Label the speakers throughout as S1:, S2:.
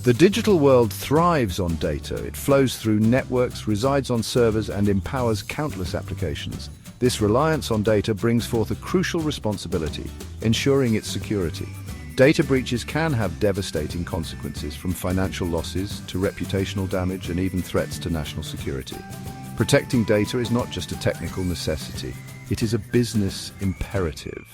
S1: The digital world thrives on data. It flows through networks, resides on servers, and empowers countless applications. This reliance on data brings forth a crucial responsibility, ensuring its security. Data breaches can have devastating consequences, from financial losses to reputational damage and even threats to national security. Protecting data is not just a technical necessity, it is a business imperative.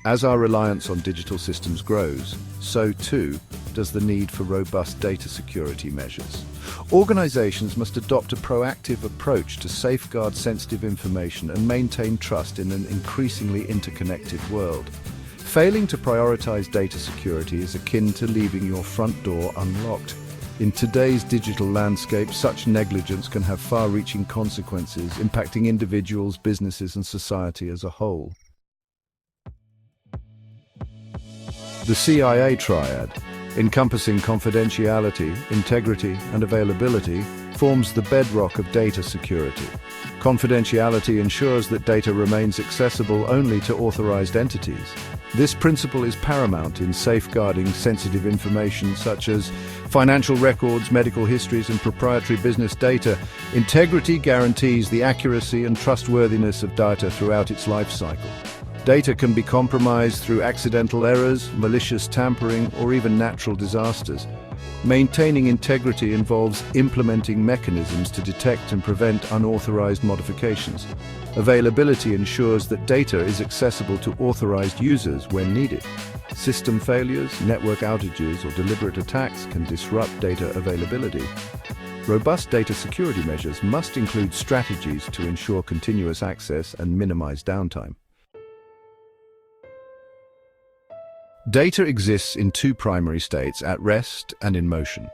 S1: As our reliance on digital systems grows, so too does the need for robust data security measures. Organizations must adopt a proactive approach to safeguard sensitive information and maintain trust in an increasingly interconnected world. Failing to prioritize data security is akin to leaving your front door unlocked. In today's digital landscape, such negligence can have far-reaching consequences, impacting individuals, businesses, and society as a whole. The CIA triad, encompassing confidentiality, integrity, and availability, forms the bedrock of data security. Confidentiality ensures that data remains accessible only to authorized entities. This principle is paramount in safeguarding sensitive information such as financial records, medical histories, and proprietary business data. Integrity guarantees the accuracy and trustworthiness of data throughout its life cycle. Data can be compromised through accidental errors, malicious tampering, or even natural disasters. Maintaining integrity involves implementing mechanisms to detect and prevent unauthorized modifications. Availability ensures that data is accessible to authorized users when needed. System failures, network outages, or deliberate attacks can disrupt data availability. Robust data security measures must include strategies to ensure continuous access and minimize downtime. Data exists in two primary states, at rest and in motion.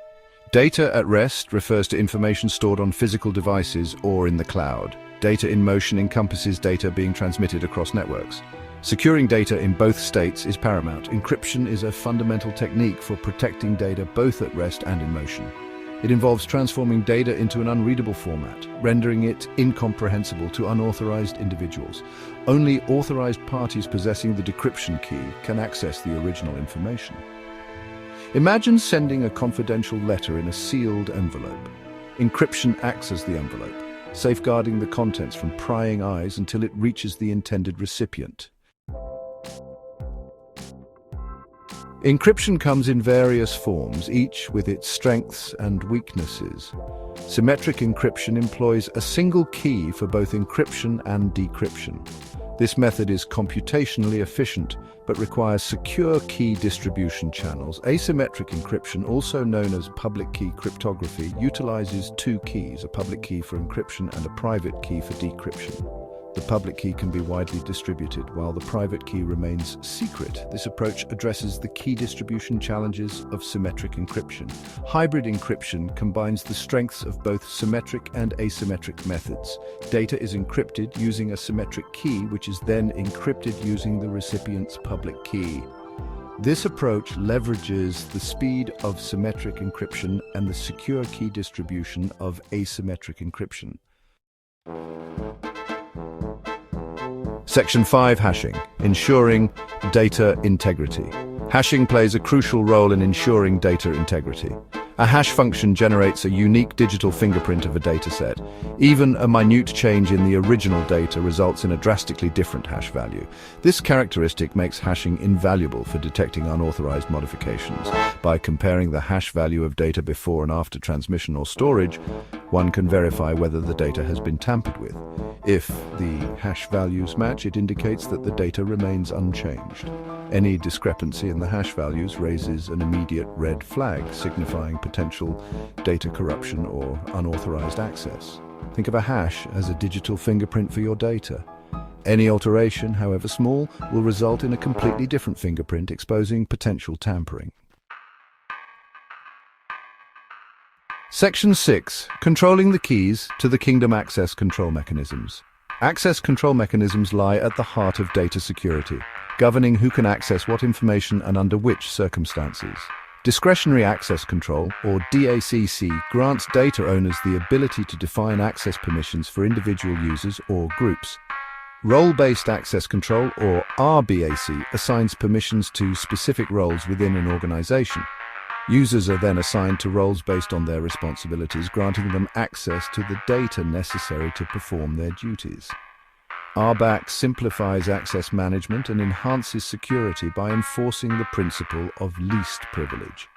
S1: Data at rest refers to information stored on physical devices or in the cloud. Data in motion encompasses data being transmitted across networks. Securing data in both states is paramount. Encryption is a fundamental technique for protecting data both at rest and in motion. It involves transforming data into an unreadable format, rendering it incomprehensible to unauthorized individuals. Only authorized parties possessing the decryption key can access the original information. Imagine sending a confidential letter in a sealed envelope. Encryption acts as the envelope, safeguarding the contents from prying eyes until it reaches the intended recipient. Encryption comes in various forms, each with its strengths and weaknesses. Symmetric encryption employs a single key for both encryption and decryption. This method is computationally efficient, but requires secure key distribution channels. Asymmetric encryption, also known as public key cryptography, utilizes two keys, a public key for encryption and a private key for decryption. The public key can be widely distributed, while the private key remains secret. This approach addresses the key distribution challenges of symmetric encryption. Hybrid encryption combines the strengths of both symmetric and asymmetric methods. Data is encrypted using a symmetric key, which is then encrypted using the recipient's public key. This approach leverages the speed of symmetric encryption and the secure key distribution of asymmetric encryption. Section 5. Hashing. Ensuring data integrity. Hashing plays a crucial role in ensuring data integrity. A hash function generates a unique digital fingerprint of a dataset. Even a minute change in the original data results in a drastically different hash value. This characteristic makes hashing invaluable for detecting unauthorized modifications. By comparing the hash value of data before and after transmission or storage, one can verify whether the data has been tampered with. If the hash values match, it indicates that the data remains unchanged. Any discrepancy in the hash values raises an immediate red flag, signifying potential data corruption or unauthorized access. Think of a hash as a digital fingerprint for your data. Any alteration, however small, will result in a completely different fingerprint, exposing potential tampering. Section 6. Controlling the keys to the kingdom access control mechanisms. Access control mechanisms lie at the heart of data security, governing who can access what information and under which circumstances. Discretionary access control, or DACC, grants data owners the ability to define access permissions for individual users or groups. Role-based access control, or RBAC, assigns permissions to specific roles within an organization. Users are then assigned to roles based on their responsibilities, granting them access to the data necessary to perform their duties. RBAC simplifies access management and enhances security by enforcing the principle of least privilege.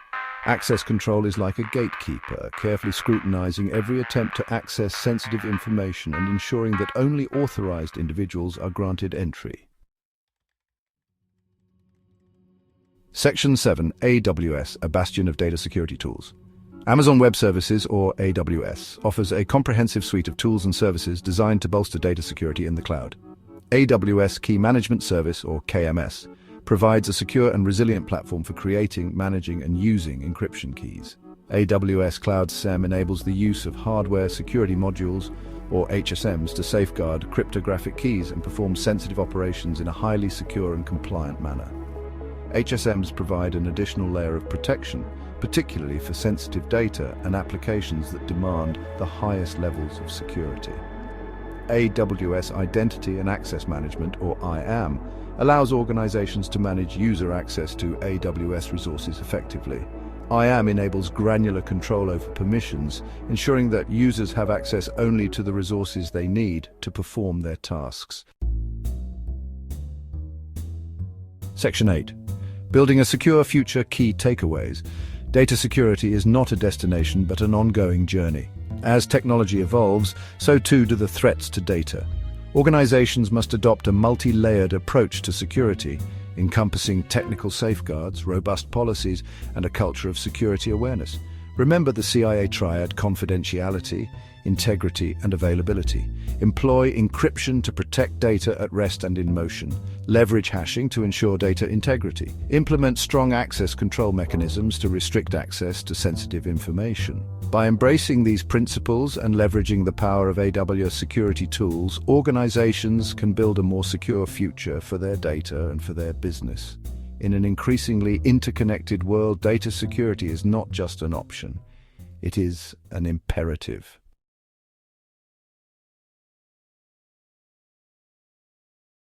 S1: Access control is like a gatekeeper, carefully scrutinizing every attempt to access sensitive information and ensuring that only authorized individuals are granted entry. Section 7. AWS, a bastion of data security tools. Amazon Web Services, or AWS, offers a comprehensive suite of tools and services designed to bolster data security in the cloud. AWS Key Management Service, or KMS, provides a secure and resilient platform for creating, managing, and using encryption keys. AWS Cloud SIEM enables the use of hardware security modules, or HSMs, to safeguard cryptographic keys and perform sensitive operations in a highly secure and compliant manner. HSMs provide an additional layer of protection, particularly for sensitive data and applications that demand the highest levels of security. AWS Identity and Access Management, or IAM, allows organizations to manage user access to AWS resources effectively. IAM enables granular control over permissions, ensuring that users have access only to the resources they need to perform their tasks. Section 8. Building a secure future. Key takeaways. Data security is not a destination but an ongoing journey. As technology evolves, so too do the threats to data. Organizations must adopt a multi-layered approach to security, encompassing technical safeguards, robust policies, and a culture of security awareness. Remember the CIA triad: confidentiality, integrity, and availability. Employ encryption to protect data at rest and in motion. Leverage hashing to ensure data integrity. Implement strong access control mechanisms to restrict access to sensitive information. By embracing these principles and leveraging the power of AWS security tools, organizations can build a more secure future for their data and for their business. In an increasingly interconnected world, data security is not just an option. It is an imperative.